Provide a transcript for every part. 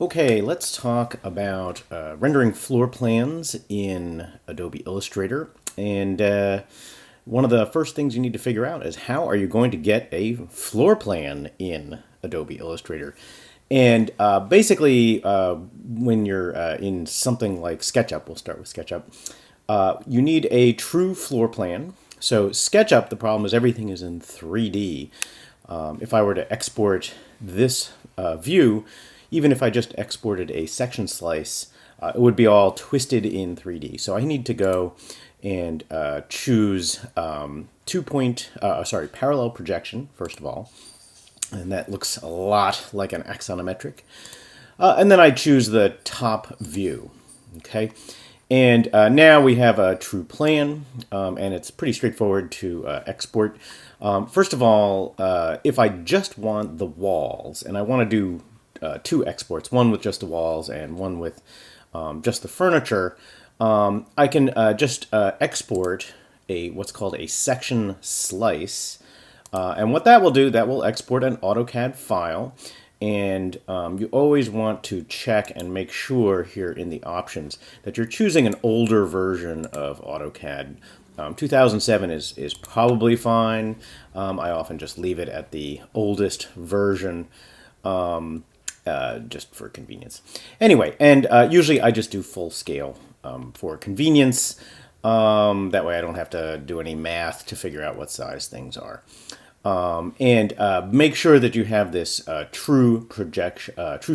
Okay, let's talk about rendering floor plans in Adobe Illustrator. And one of the first things you need to figure out is how are you going to get a floor plan in Adobe Illustrator? And basically, when you're in something like SketchUp, we'll start with SketchUp, you need a true floor plan. So SketchUp, the problem is everything is in 3D. If I were to export this view, even if I just exported a section slice, it would be all twisted in 3D. So I need to go and choose parallel projection, first of all. And that looks a lot like an axonometric. And then I choose the top view. Okay. And now we have a true plan, and it's pretty straightforward to export. First of all, if I just want the walls, and I want to do two exports, one with just the walls and one with just the furniture, I can just export what's called a section slice. And what that will do, that will export an AutoCAD file. And you always want to check and make sure here in the options that you're choosing an older version of AutoCAD. 2007 is probably fine. I often just leave it at the oldest version just for convenience. Anyway, and usually I just do full scale for convenience. That way I don't have to do any math to figure out what size things are. And make sure that you have this true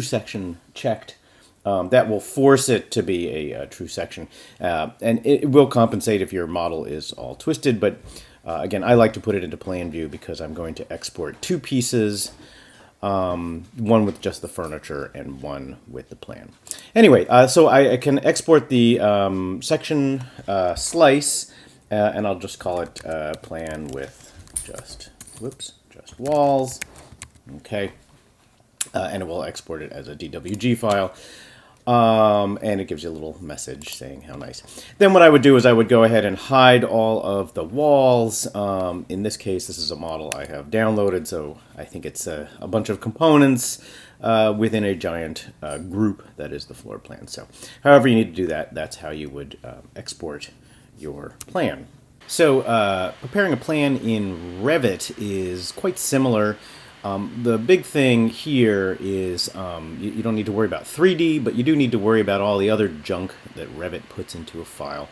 section checked. That will force it to be a true section. And it will compensate if your model is all twisted. But again, I like to put it into plan view because I'm going to export two pieces, one with just the furniture and one with the plan. Anyway, so I can export the section slice, and I'll just call it plan with just walls. Okay. And it will export it as a DWG file. And it gives you a little message saying how nice. Then what I would do is I would go ahead and hide all of the walls. In this case, this is a model I have downloaded, so I think it's a bunch of components within a giant group that is the floor plan. So however you need to do that, that's how you would export your plan. So preparing a plan in Revit is quite similar. The big thing here is you don't need to worry about 3D, but you do need to worry about all the other junk that Revit puts into a file.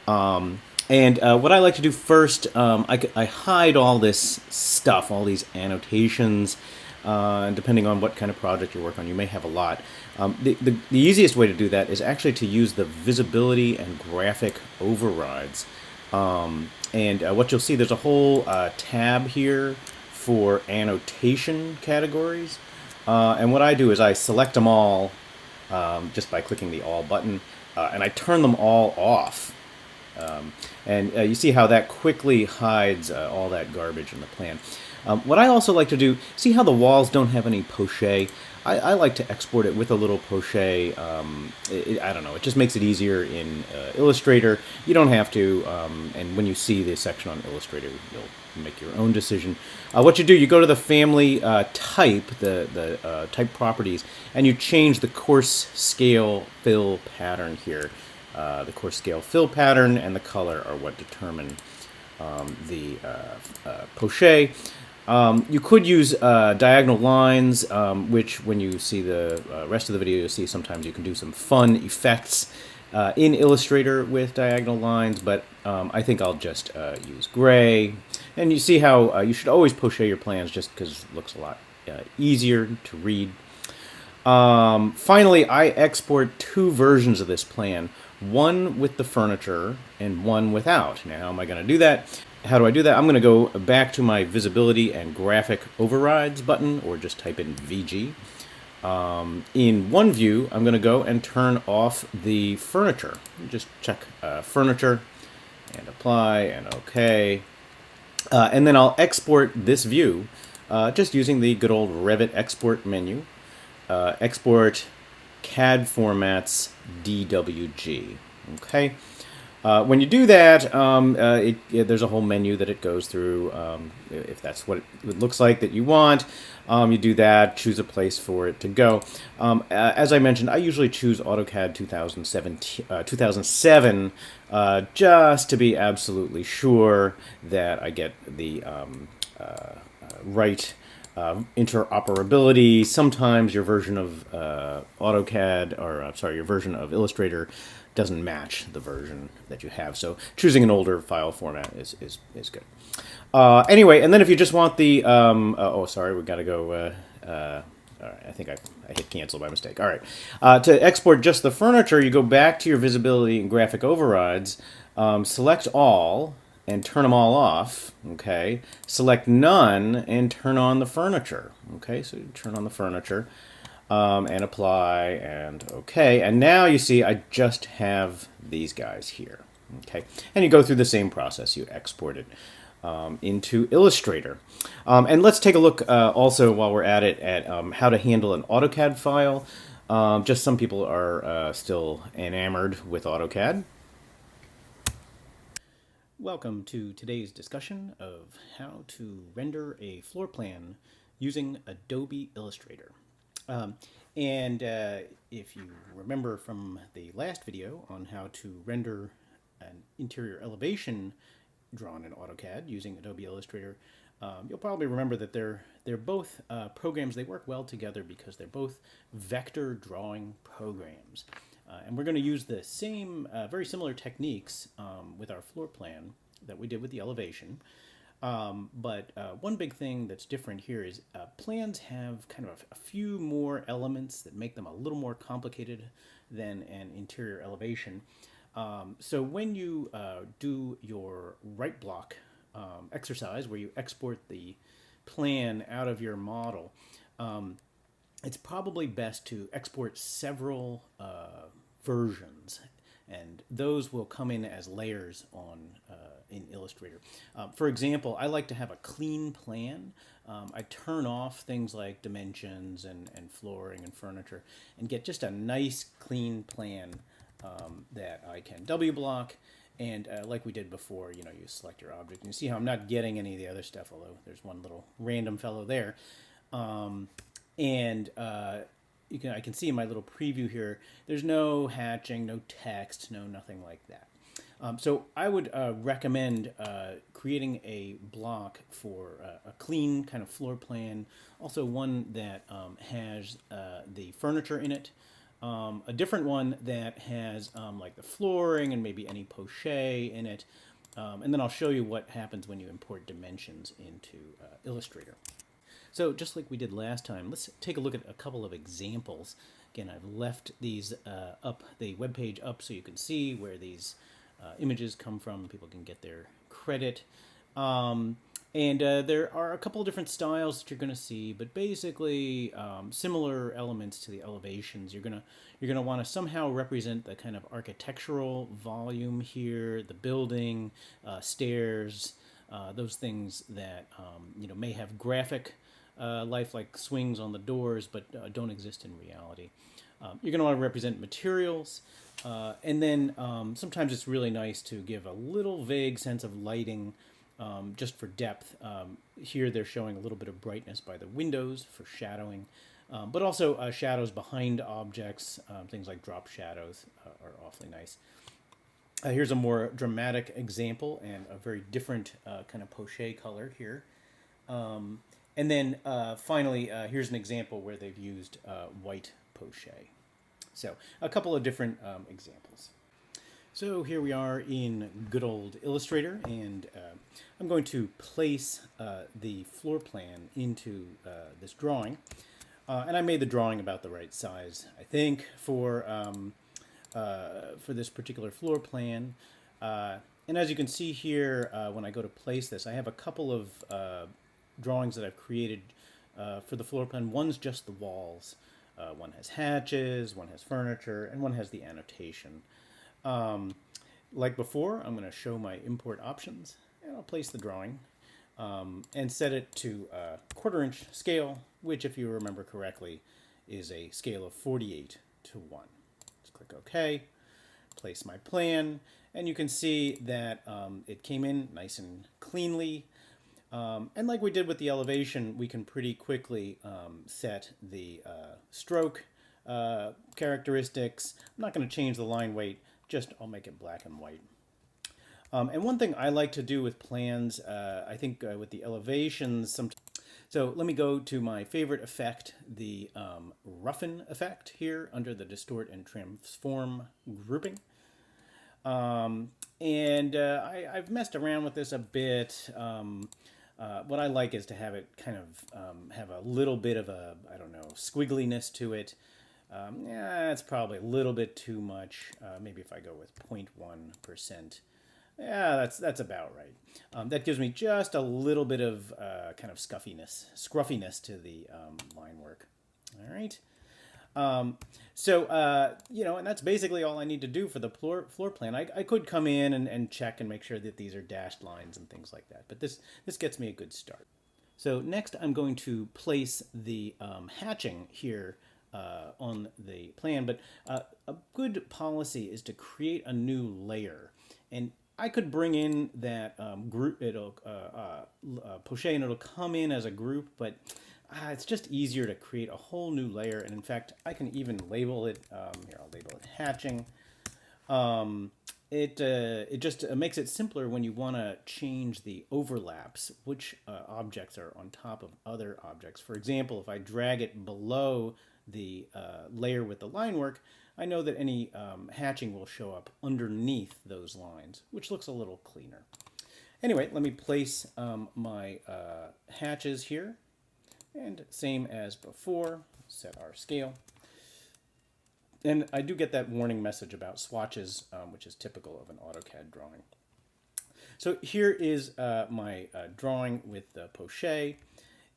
And what I like to do first, I hide all this stuff, all these annotations, and depending on what kind of project you work on, you may have a lot. The easiest way to do that is actually to use the visibility and graphic overrides. And what you'll see, there's a whole tab here for annotation categories. And what I do is I select them all just by clicking the All button, and I turn them all off. And you see how that quickly hides all that garbage in the plan. What I also like to do, see how the walls don't have any poche? I like to export it with a little poche. I don't know, it just makes it easier in Illustrator. You don't have to, and when you see this section on Illustrator, you'll make your own decision. What you do, you go to the family type, the type properties, and you change the coarse scale fill pattern here. The coarse scale fill pattern and the color are what determine the poche. You could use diagonal lines, which when you see the rest of the video, you'll see sometimes you can do some fun effects in Illustrator with diagonal lines, but I think I'll just use gray. And you see how you should always poche your plans just because it looks a lot easier to read. Finally, I export two versions of this plan, one with the furniture and one without. Now, how am I going to do that? How do I do that? I'm going to go back to my Visibility and Graphic Overrides button, or just type in VG. In one view, I'm going to go and turn off the furniture. Just check Furniture, and Apply, and OK. And then I'll export this view just using the good old Revit Export menu. Export CAD formats DWG. Okay. When you do that, there's a whole menu that it goes through. If that's what it looks like that you want, you do that, choose a place for it to go. As I mentioned, I usually choose AutoCAD 2007 just to be absolutely sure that I get the right interoperability. Sometimes your version of AutoCAD, or sorry, your version of Illustrator doesn't match the version that you have. So choosing an older file format is good. Anyway, and then if you just want the, oh, sorry, we got to go, all right, I think I hit cancel by mistake. All right. To export just the furniture, you go back to your visibility and graphic overrides, select all, and turn them all off. Okay. Select none and turn on the furniture. Okay. So you turn on the furniture and apply and okay. And now you see I just have these guys here. Okay. And you go through the same process. You export it into Illustrator. And let's take a look also while we're at it at how to handle an AutoCAD file. Just some people are still enamored with AutoCAD. Welcome to today's discussion of how to render a floor plan using Adobe Illustrator. And if you remember from the last video on how to render an interior elevation drawn in AutoCAD using Adobe Illustrator, you'll probably remember that they're both programs. They work well together because they're both vector drawing programs. And we're going to use the same, very similar techniques with our floor plan that we did with the elevation. But one big thing that's different here is plans have kind of a few more elements that make them a little more complicated than an interior elevation. So when you do your right block exercise, where you export the plan out of your model, it's probably best to export several versions, and those will come in as layers on in Illustrator. For example, I like to have a clean plan. I turn off things like dimensions and flooring and furniture and get just a nice clean plan that I can W block. And like we did before, you select your object. And you see how I'm not getting any of the other stuff, although there's one little random fellow there. I can see in my little preview here, there's no hatching, no text, nothing like that. So I would recommend creating a block for a clean kind of floor plan, also one that has the furniture in it, a different one that has like the flooring and maybe any poche in it, and then I'll show you what happens when you import dimensions into Illustrator. So just like we did last time, let's take a look at a couple of examples. Again, I've left these up, the web page up, so you can see where these images come from. People can get their credit. There are a couple of different styles that you're going to see, but basically similar elements to the elevations. You're gonna want to somehow represent the kind of architectural volume here, the building, stairs, those things that may have graphic life, like swings on the doors, but don't exist in reality. You're going to want to represent materials, and then sometimes it's really nice to give a little vague sense of lighting just for depth. Here they're showing a little bit of brightness by the windows for shadowing, but also shadows behind objects, things like drop shadows are awfully nice. Here's a more dramatic example and a very different kind of poche color here. And then finally, here's an example where they've used white poche. So a couple of different examples. So here we are in good old Illustrator, and I'm going to place the floor plan into this drawing. And I made the drawing about the right size, I think, for this particular floor plan. And as you can see here, when I go to place this, I have a couple of drawings that I've created for the floor plan. One's just the walls. One has hatches, one has furniture, and one has the annotation. Like before, I'm going to show my import options, and I'll place the drawing and set it to 1/4 inch scale, which, if you remember correctly, is a scale of 48:1. Let's click OK. place my plan, and you can see that it came in nice and cleanly. And like we did with the elevation, we can pretty quickly set the stroke characteristics. I'm not going to change the line weight, just I'll make it black and white. And one thing I like to do with plans, I think with the elevations, so let me go to my favorite effect, the roughen effect here under the distort and transform grouping. I've messed around with this a bit. What I like is to have it kind of have a little bit of a, I don't know, squiggliness to it. Yeah, it's probably a little bit too much. Maybe if I go with 0.1%. Yeah, that's about right. That gives me just a little bit of kind of scruffiness to the line work. All right. And that's basically all I need to do for the floor plan. I could come in and check and make sure that these are dashed lines and things like that. But this gets me a good start. So next I'm going to place the hatching here on the plan. But a good policy is to create a new layer. And I could bring in that group, Poche, and it'll come in as a group, but it's just easier to create a whole new layer. And in fact, I can even label it, here I'll label it hatching. It just makes it simpler when you want to change the overlaps, which objects are on top of other objects. For example, if I drag it below the layer with the line work, I know that any hatching will show up underneath those lines, which looks a little cleaner. Anyway, let me place my hatches here. And same as before, set our scale. And I do get that warning message about swatches, which is typical of an AutoCAD drawing. So here is my drawing with the Poche,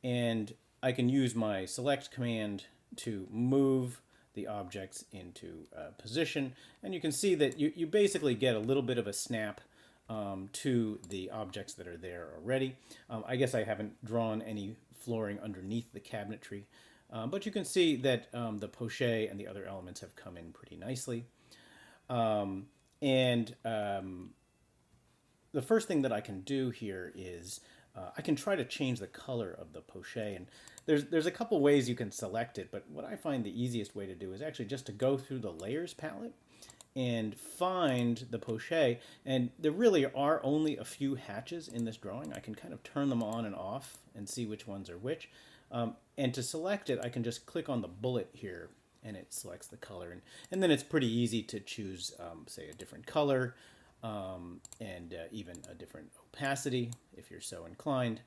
and I can use my select command to move the objects into position. And you can see that you basically get a little bit of a snap to the objects that are there already. I guess I haven't drawn any flooring underneath the cabinetry. But you can see that the Poche and the other elements have come in pretty nicely. The first thing that I can do here is I can try to change the color of the Poche. And there's a couple ways you can select it, but what I find the easiest way to do is actually just to go through the layers palette and find the Poche. And there really are only a few hatches in this drawing. I can kind of turn them on and off and see which ones are which. And to select it, I can just click on the bullet here and it selects the color. And then it's pretty easy to choose, say, a different color and even a different opacity if you're so inclined.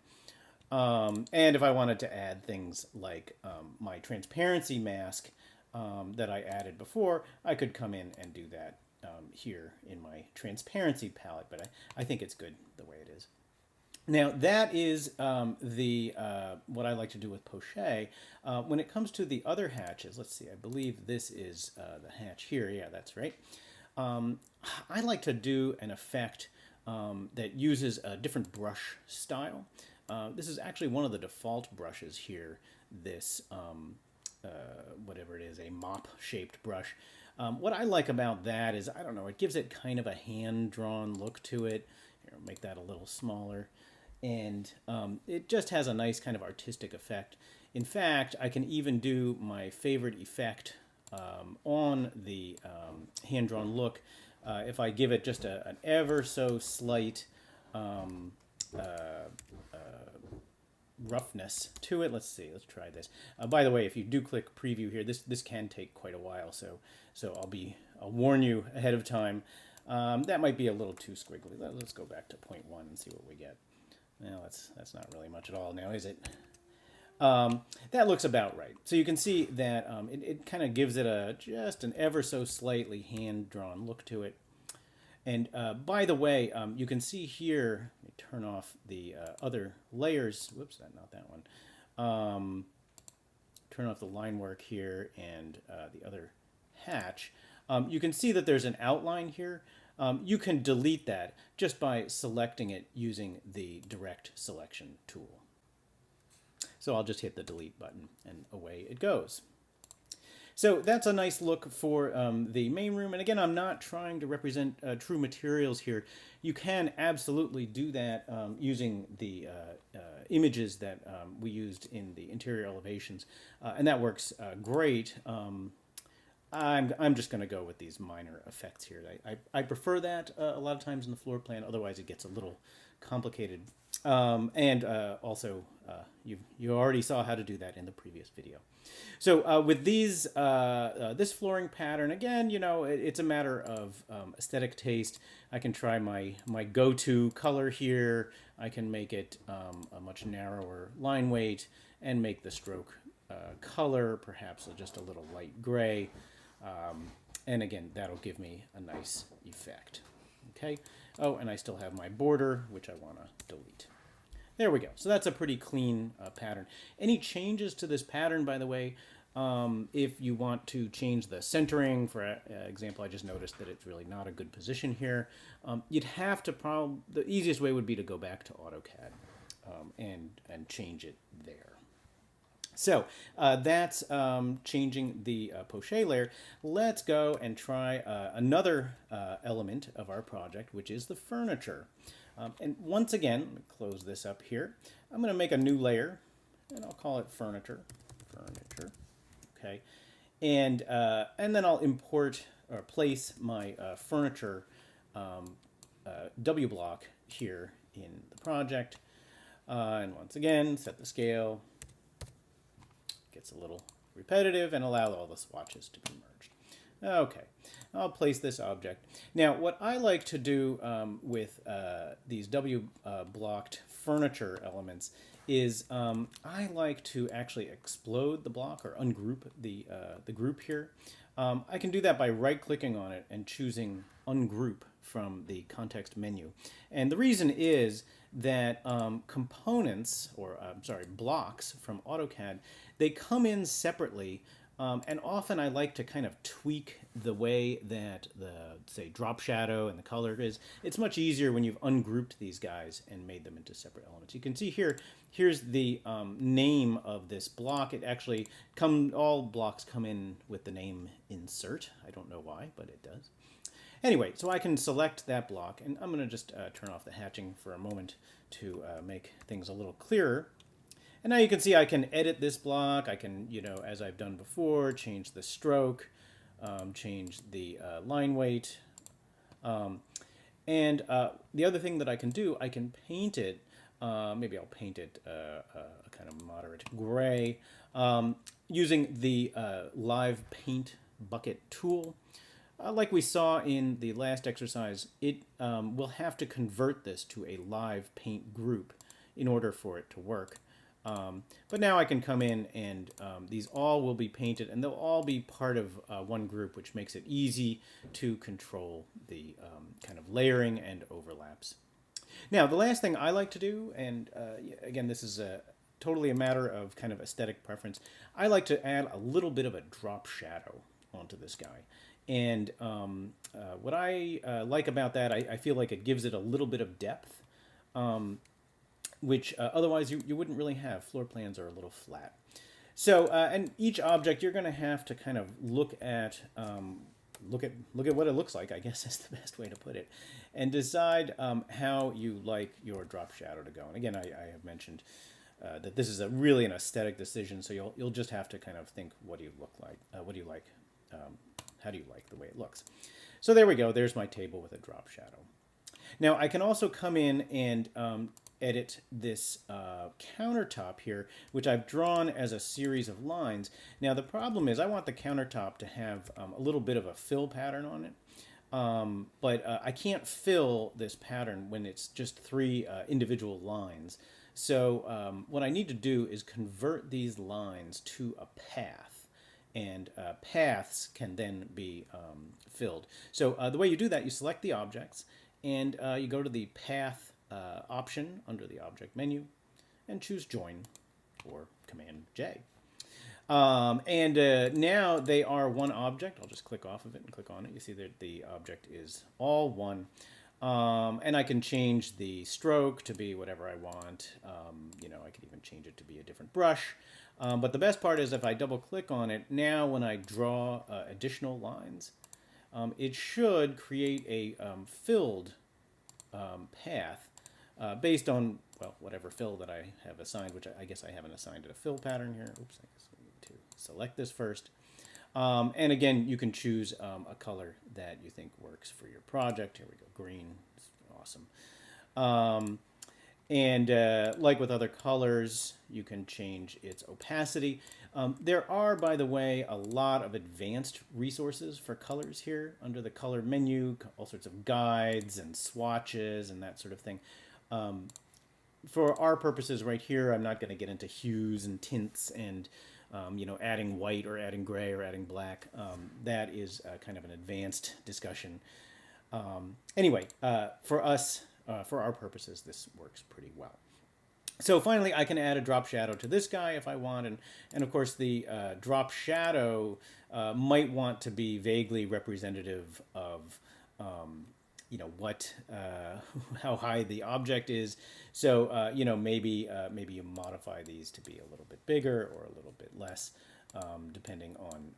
And if I wanted to add things like my transparency mask that I added before, I could come in and do that here in my transparency palette, but I think it's good the way it is. Now that is what I like to do with Poche. When it comes to the other hatches, let's see, I believe this is the hatch here. Yeah, that's right. I like to do an effect that uses a different brush style. This is actually one of the default brushes here, this whatever it is, a mop-shaped brush. What I like about that is, I don't know, it gives it kind of a hand-drawn look to it. Here, I'll make that a little smaller. And it just has a nice kind of artistic effect. In fact, I can even do my favorite effect on the hand-drawn look if I give it just an ever so slight roughness to it. Let's see, let's try this. By the way, if you do click preview here, this can take quite a while, so I'll warn you ahead of time. That might be a little too squiggly. Let's go back to 0.1 and see what we get. Well, that's not really much at all now, is it? That looks about right. So you can see that it kind of gives it just an ever so slightly hand-drawn look to it. And by the way, you can see here, let me turn off the other layers. Whoops, not that one. Turn off the line work here and the other hatch. You can see that there's an outline here. You can delete that just by selecting it using the direct selection tool. So I'll just hit the delete button and away it goes. So that's a nice look for the main room. And again, I'm not trying to represent true materials here. You can absolutely do that using the images that we used in the interior elevations. And that works great. I'm just going to go with these minor effects here. I prefer that a lot of times in the floor plan. Otherwise, it gets a little complicated. And also, you already saw how to do that in the previous video. So with these, this flooring pattern, again, you know, it's a matter of aesthetic taste. I can try my go-to color here. I can make it a much narrower line weight and make the stroke color perhaps just a little light gray. And again, that'll give me a nice effect. Okay. Oh, and I still have my border, which I want to delete. There we go. So that's a pretty clean pattern. Any changes to this pattern, by the way, if you want to change the centering, for example, I just noticed that it's really not a good position here. You'd have to the easiest way would be to go back to AutoCAD and change it there. So that's changing the Poche layer. Let's go and try another element of our project, which is the furniture. And once again, let me close this up here. I'm going to make a new layer, and I'll call it furniture. Furniture, okay. And then I'll import or place my furniture W block here in the project. And once again, set the scale. Gets a little repetitive, and allow all the swatches to be merged. Okay, I'll place this object. Now, what I like to do with these W-blocked furniture elements is I like to actually explode the block or ungroup the group here. I can do that by right-clicking on it and choosing Ungroup from the context menu. And the reason is that components, or blocks from AutoCAD, they come in separately. And often I like to kind of tweak the way that the, say, drop shadow and the color is. It's much easier when you've ungrouped these guys and made them into separate elements. You can see here, here's the name of this block. It actually, all blocks come in with the name insert. I don't know why, but it does. Anyway, so I can select that block, and I'm going to just turn off the hatching for a moment to make things a little clearer. And now you can see I can edit this block. I can, you know, as I've done before, change the stroke, change the line weight. And the other thing that I can do, I can paint it. Maybe I'll paint it a kind of moderate gray using the Live Paint Bucket tool. Like we saw in the last exercise, it will have to convert this to a live paint group in order for it to work. But now I can come in and these all will be painted, and they'll all be part of one group, which makes it easy to control the kind of layering and overlaps. Now, the last thing I like to do, and again, this is totally a matter of kind of aesthetic preference, I like to add a little bit of a drop shadow onto this guy. And what I like about that, I feel like it gives it a little bit of depth, which otherwise you wouldn't really have. Floor plans are a little flat. So, and each object you're going to have to kind of look at what it looks like, I guess is the best way to put it, and decide how you like your drop shadow to go. And again, I have mentioned that this is really an aesthetic decision, so you'll just have to kind of think, what do you look like? What do you like? How do you like the way it looks? So there we go. There's my table with a drop shadow. Now I can also come in and edit this countertop here, which I've drawn as a series of lines. Now the problem is I want the countertop to have a little bit of a fill pattern on it. But I can't fill this pattern when it's just three individual lines. So what I need to do is convert these lines to a path. And paths can then be filled. So the way you do that, you select the objects, and you go to the path option under the object menu, and choose Join or Command J. Now they are one object. I'll just click off of it and click on it. You see that the object is all one. And I can change the stroke to be whatever I want. You know, I could even change it to be a different brush. But the best part is if I double click on it, now when I draw additional lines, it should create a filled path based on, well, whatever fill that I have assigned, which I guess I haven't assigned it a fill pattern here. Oops, I guess we need to select this first. And again, you can choose a color that you think works for your project. Here we go, green, it's awesome. And like with other colors, you can change its opacity. There are, by the way, a lot of advanced resources for colors here under the color menu, all sorts of guides and swatches and that sort of thing. For our purposes right here, I'm not going to get into hues and tints and adding white or adding gray or adding black. That is kind of an advanced discussion. Anyway, for us, for our purposes, this works pretty well. So finally, I can add a drop shadow to this guy if I want, and of course the drop shadow might want to be vaguely representative of what how high the object is. So maybe you modify these to be a little bit bigger or a little bit less, depending on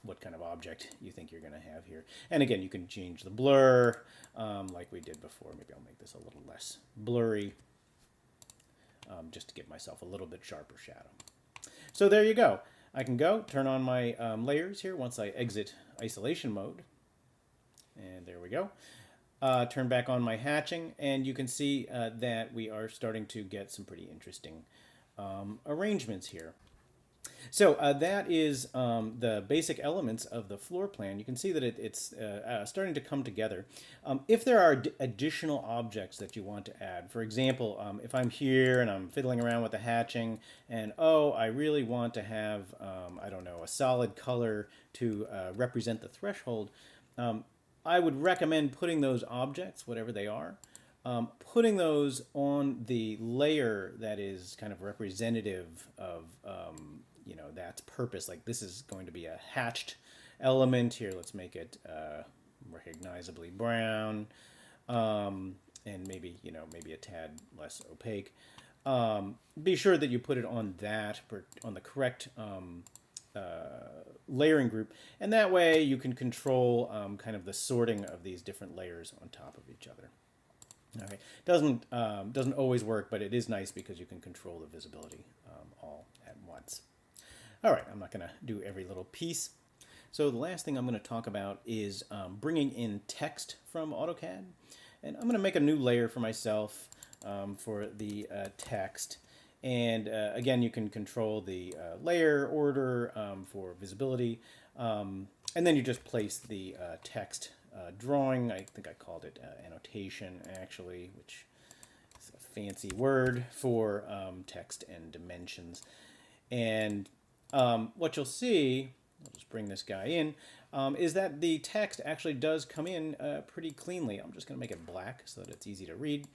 what kind of object you think you're going to have here. And again, you can change the blur like we did before. Maybe I'll make this a little less blurry, just to give myself a little bit sharper shadow. So there you go. I can go turn on my layers here once I exit isolation mode. And there we go. Turn back on my hatching, and you can see that we are starting to get some pretty interesting arrangements here. So that is the basic elements of the floor plan. You can see that it's starting to come together. If there are additional objects that you want to add, for example, if I'm here and I'm fiddling around with the hatching and, I really want to have, I don't know, a solid color to represent the threshold, I would recommend putting those objects, whatever they are, putting those on the layer that is kind of representative of that's purpose. Like this is going to be a hatched element here. Let's make it recognizably brown, and maybe a tad less opaque. Be sure that you put it on the correct layering group, and that way you can control kind of the sorting of these different layers on top of each other. All right, doesn't always work, but it is nice because you can control the visibility all at once. All right, I'm not going to do every little piece. So the last thing I'm going to talk about is bringing in text from AutoCAD, and I'm going to make a new layer for myself for the text. And again, you can control the layer order for visibility. And then you just place the text drawing. I think I called it annotation, actually, which is a fancy word for text and dimensions. And what you'll see, I'll just bring this guy in, is that the text actually does come in pretty cleanly. I'm just going to make it black so that it's easy to read.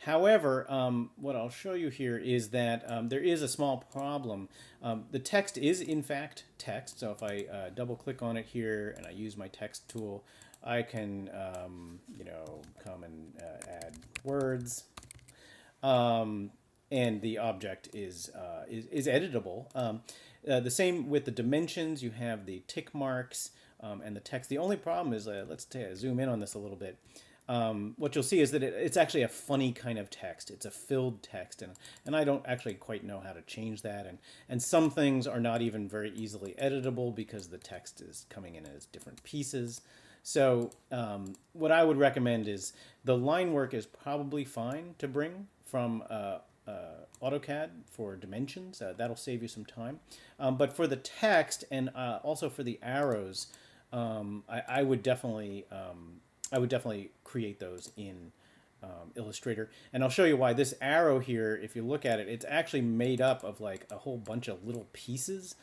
However, what I'll show you here is that there is a small problem. The text is, in fact, text. So if I double-click on it here and I use my text tool, I can, come and add words. And the object is editable. The same with the dimensions. You have the tick marks and the text. The only problem is, let's zoom in on this a little bit. What you'll see is that it's actually a funny kind of text. It's a filled text, and I don't actually quite know how to change that. And some things are not even very easily editable because the text is coming in as different pieces. So what I would recommend is the line work is probably fine to bring from AutoCAD for dimensions. That'll save you some time. But for the text and also for the arrows, I would definitely create those in Illustrator. And I'll show you why. This arrow here, if you look at it, it's actually made up of like a whole bunch of little pieces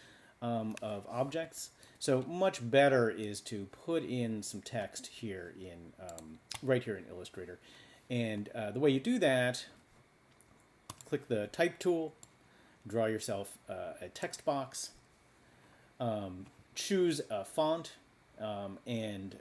of objects. So much better is to put in some text here in right here in Illustrator. And the way you do that, click the Type tool, draw yourself a text box, choose a font, and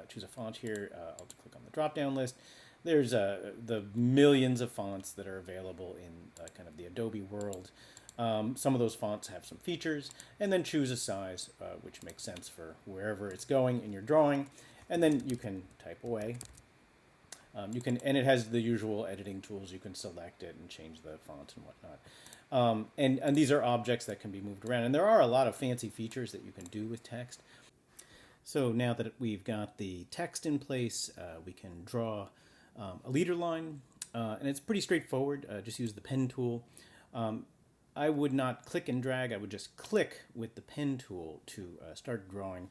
choose a font here. I'll just click on the drop-down list. There's the millions of fonts that are available in kind of the Adobe world. some of those fonts have some features, and then choose a size which makes sense for wherever it's going in your drawing, and then you can type away. And it has the usual editing tools. You can select it and change the font and whatnot. And these are objects that can be moved around. And there are a lot of fancy features that you can do with text. So now that we've got the text in place, we can draw a leader line. And it's pretty straightforward. Just use the pen tool. I would not click and drag. I would just click with the pen tool to start drawing.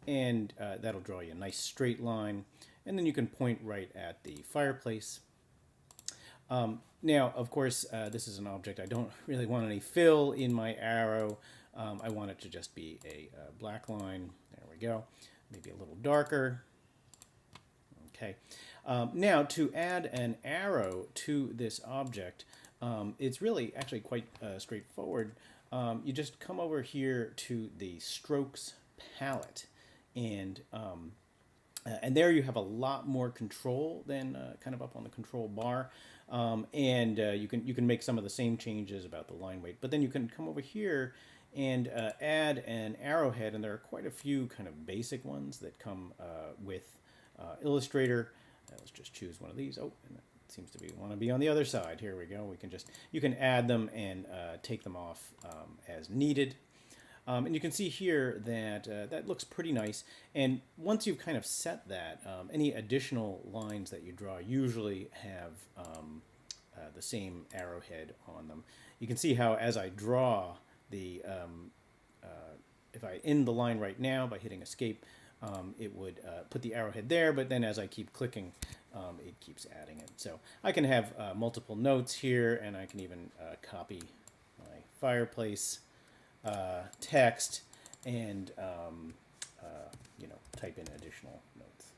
And that'll draw you a nice straight line. And then you can point right at the fireplace. Now, of course, this is an object. I don't really want any fill in my arrow. I want it to just be a black line. There we go. Maybe a little darker. Okay. Now, to add an arrow to this object, it's really actually quite straightforward. You just come over here to the strokes palette, and there you have a lot more control than kind of up on the control bar, and you can make some of the same changes about the line weight. But then you can come over here and add an arrowhead, and there are quite a few kind of basic ones that come with Illustrator. Let's just choose one of these. Oh, and it seems to want to be on the other side. Here we go. You can add them and take them off as needed. And you can see here that that looks pretty nice. And once you've kind of set that, any additional lines that you draw usually have the same arrowhead on them. You can see how as I draw the, if I end the line right now by hitting escape, it would put the arrowhead there, but then as I keep clicking, it keeps adding it. So I can have multiple notes here, and I can even copy my fireplace text and type in additional notes.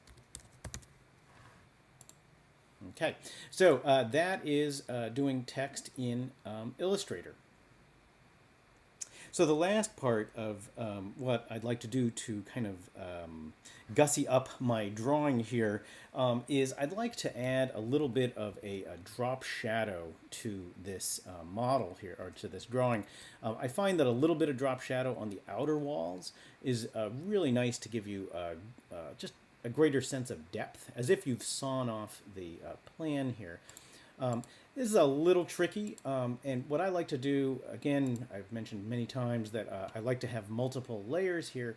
Okay, so that is doing text in Illustrator. So the last part of what I'd like to do to kind of gussy up my drawing here is I'd like to add a little bit of a drop shadow to this model here, or to this drawing. I find that a little bit of drop shadow on the outer walls is really nice to give you just a greater sense of depth, as if you've sawn off the plan here. This is a little tricky, and what I like to do, again, I've mentioned many times that I like to have multiple layers here,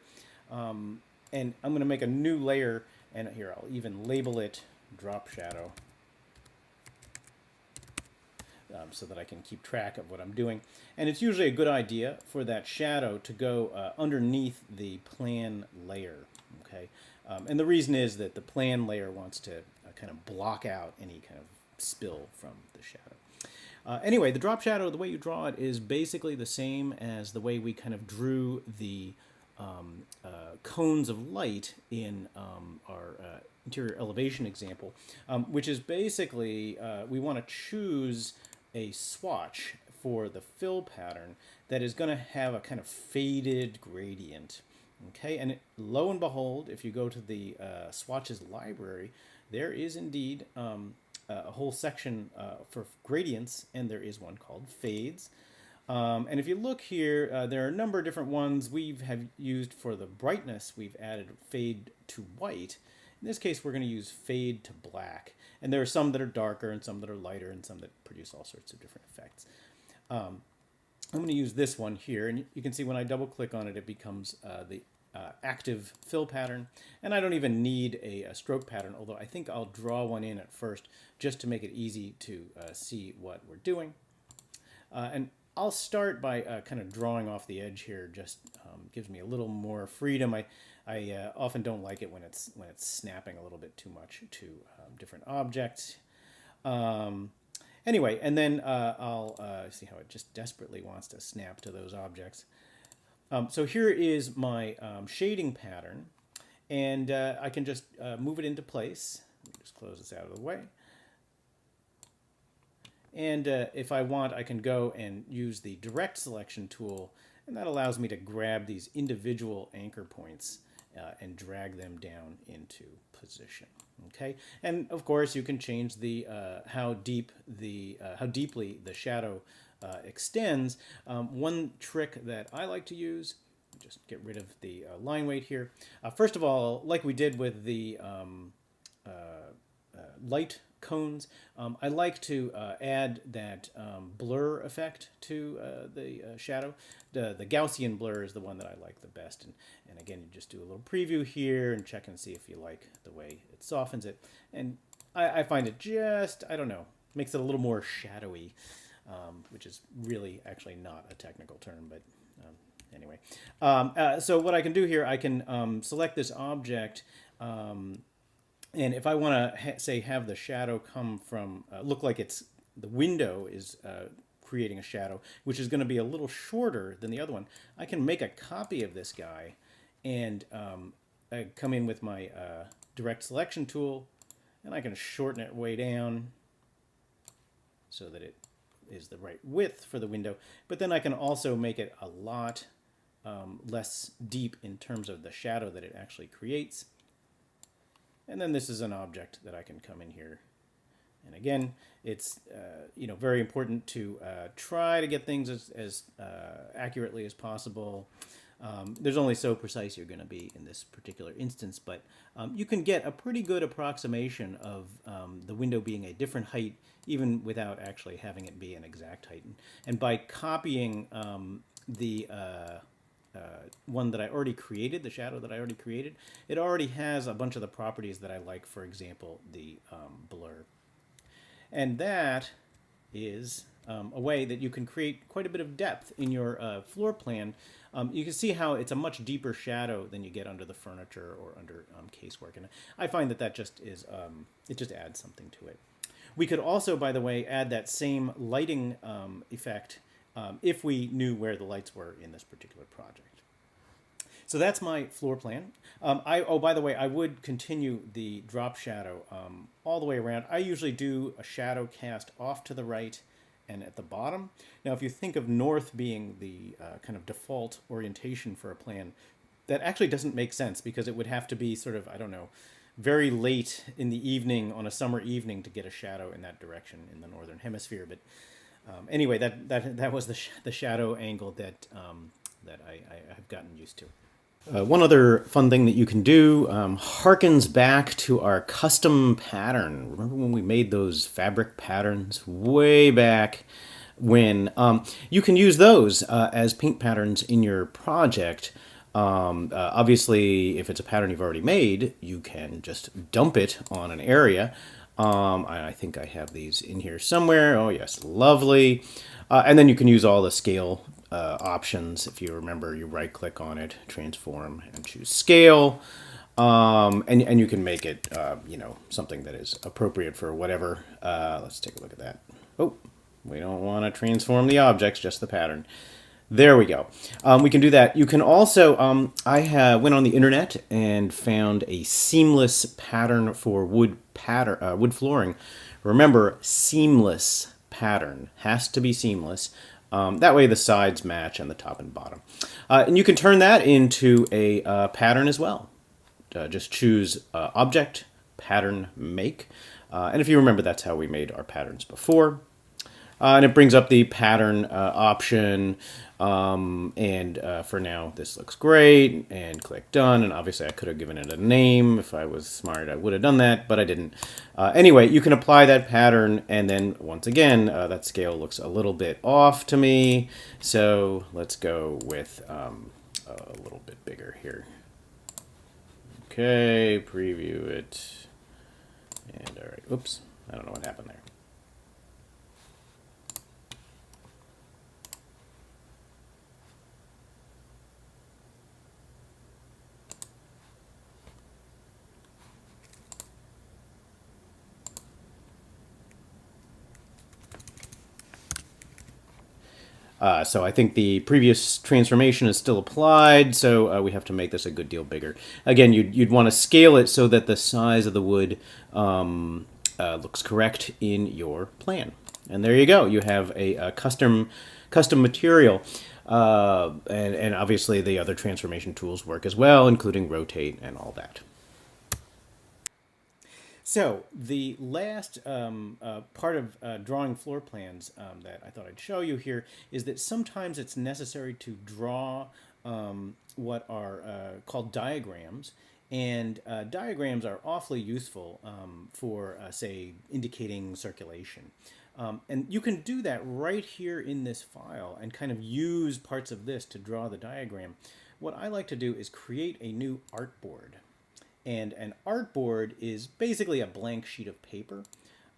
and I'm going to make a new layer, and here I'll even label it drop shadow, so that I can keep track of what I'm doing. And it's usually a good idea for that shadow to go underneath the plan layer. Okay, and the reason is that the plan layer wants to kind of block out any kind of spill from the shadow. Anyway, the drop shadow, the way you draw it is basically the same as the way we kind of drew the cones of light in our interior elevation example, which is basically we want to choose a swatch for the fill pattern that is going to have a kind of faded gradient. Okay, and lo and behold, if you go to the swatches library, there is indeed a whole section for gradients, and there is one called fades. And if you look here, there are a number of different ones we have used for the brightness. We've added fade to white. In this case, we're going to use fade to black. And there are some that are darker and some that are lighter and some that produce all sorts of different effects. I'm going to use this one here, and you can see when I double click on it, it becomes the active fill pattern, and I don't even need a stroke pattern, although I think I'll draw one in at first just to make it easy to see what we're doing. And I'll start by kind of drawing off the edge here. Just gives me a little more freedom. I often don't like it when it's snapping a little bit too much to different objects. Anyway, and then I'll see how it just desperately wants to snap to those objects. So here is my shading pattern, and I can just move it into place. Let me just close this out of the way. And if I want, I can go and use the direct selection tool, and that allows me to grab these individual anchor points and drag them down into position. Okay, and of course you can change the how deeply the shadow extends. One trick that I like to use, just get rid of the line weight here. First of all, like we did with the light cones, I like to add that blur effect to the shadow. The Gaussian blur is the one that I like the best. And again, you just do a little preview here and check and see if you like the way it softens it. And I find it just, I don't know, makes it a little more shadowy, which is really actually not a technical term, but anyway. So what I can do here, I can select this object, and if I want to say have the shadow come from look like it's the window is creating a shadow, which is going to be a little shorter than the other one, I can make a copy of this guy and I come in with my direct selection tool, and I can shorten it way down so that it is the right width for the window. But then I can also make it a lot less deep in terms of the shadow that it actually creates. And then this is an object that I can come in here. And again, it's very important to try to get things as accurately as possible. There's only so precise you're going to be in this particular instance, but you can get a pretty good approximation of the window being a different height, even without actually having it be an exact height. And by copying the one that I already created, the shadow that I already created, it already has a bunch of the properties that I like, for example, the blur. And that is a way that you can create quite a bit of depth in your floor plan. You can see how it's a much deeper shadow than you get under the furniture or under casework. And I find that just is, it just adds something to it. We could also, by the way, add that same lighting effect if we knew where the lights were in this particular project. So that's my floor plan. By the way, I would continue the drop shadow all the way around. I usually do a shadow cast off to the right and at the bottom. Now, if you think of north being the kind of default orientation for a plan, that actually doesn't make sense, because it would have to be sort of, I don't know, very late in the evening on a summer evening to get a shadow in that direction in the northern hemisphere. But anyway, that was the shadow angle that I have gotten used to. One other fun thing that you can do harkens back to our custom pattern. Remember when we made those fabric patterns way back when? You can use those as paint patterns in your project. Obviously, if it's a pattern you've already made, you can just dump it on an area. I think I have these in here somewhere. Oh yes, lovely. And then you can use all the scale options. If you remember, you right click on it, transform, and choose scale. And you can make it, something that is appropriate for whatever. Let's take a look at that. Oh, we don't want to transform the objects, just the pattern. There we go. We can do that. You can also, I went on the internet and found a seamless pattern for wood flooring. Remember, seamless pattern has to be seamless. That way the sides match and the top and bottom. And you can turn that into a pattern as well. Just choose Object, Pattern, Make. And if you remember, that's how we made our patterns before. And it brings up the pattern option. For now, this looks great. And click Done. And obviously, I could have given it a name. If I was smart, I would have done that, but I didn't. Anyway, you can apply that pattern. And then, once again, that scale looks a little bit off to me. So let's go with a little bit bigger here. Okay, preview it. And all right, oops, I don't know what happened there. So I think the previous transformation is still applied, so we have to make this a good deal bigger. Again, you'd want to scale it so that the size of the wood looks correct in your plan. And there you go. You have a custom material. And obviously the other transformation tools work as well, including rotate and all that. So the last part of drawing floor plans that I thought I'd show you here is that sometimes it's necessary to draw what are called diagrams. And diagrams are awfully useful for, say, indicating circulation. And you can do that right here in this file and kind of use parts of this to draw the diagram. What I like to do is create a new artboard. And an artboard is basically a blank sheet of paper.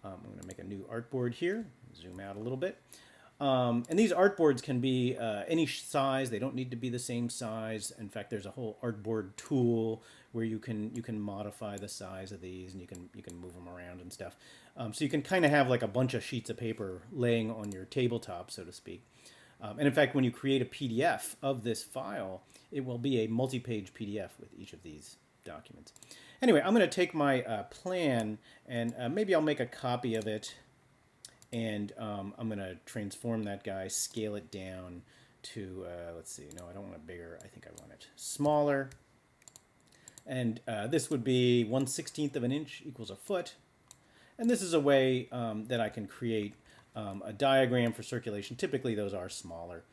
I'm going to make a new artboard here, zoom out a little bit. And these artboards can be any size. They don't need to be the same size. In fact, there's a whole artboard tool where you can modify the size of these, and you can move them around and stuff. So you can kind of have like a bunch of sheets of paper laying on your tabletop, so to speak. And in fact, when you create a PDF of this file, it will be a multi-page PDF with each of these documents. Anyway, I'm going to take my plan, and maybe I'll make a copy of it. And I'm going to transform that guy, scale it down to, let's see, no, I don't want it bigger. I think I want it smaller. And this would be 1/16 of an inch equals a foot. And this is a way that I can create a diagram for circulation. Typically, those are smaller.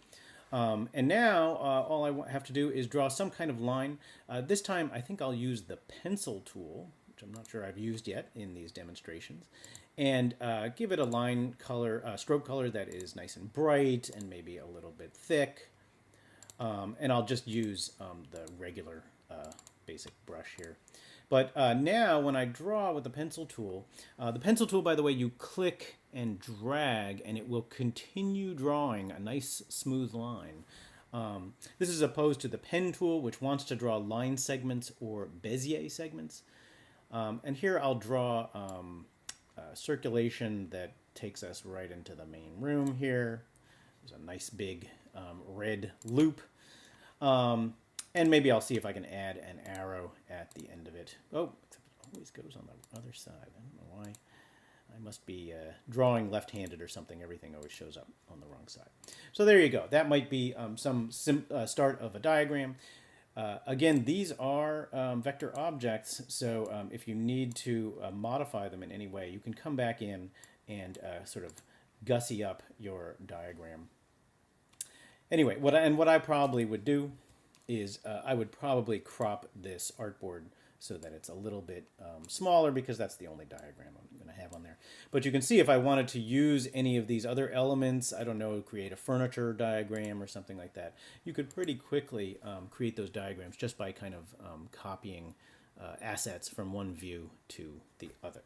And now all I have to do is draw some kind of line. This time, I think I'll use the pencil tool, which I'm not sure I've used yet in these demonstrations, and give it a line color, stroke color that is nice and bright and maybe a little bit thick. And I'll just use the regular basic brush here. But now when I draw with the pencil tool, by the way, you click and drag and it will continue drawing a nice smooth line. This is opposed to the pen tool, which wants to draw line segments or Bezier segments. And here I'll draw circulation that takes us right into the main room here. There's a nice big red loop. And maybe I'll see if I can add an arrow at the end of it. Oh, it always goes on the other side. I don't know why. I must be drawing left-handed or something. Everything always shows up on the wrong side. So there you go. That might be some start of a diagram. Again, these are vector objects, so if you need to modify them in any way, you can come back in and sort of gussy up your diagram. Anyway, what I probably would do is I would probably crop this artboard so that it's a little bit smaller, because that's the only diagram I'm going to have on there. But you can see if I wanted to use any of these other elements, I don't know, create a furniture diagram or something like that, you could pretty quickly create those diagrams just by kind of copying assets from one view to the other.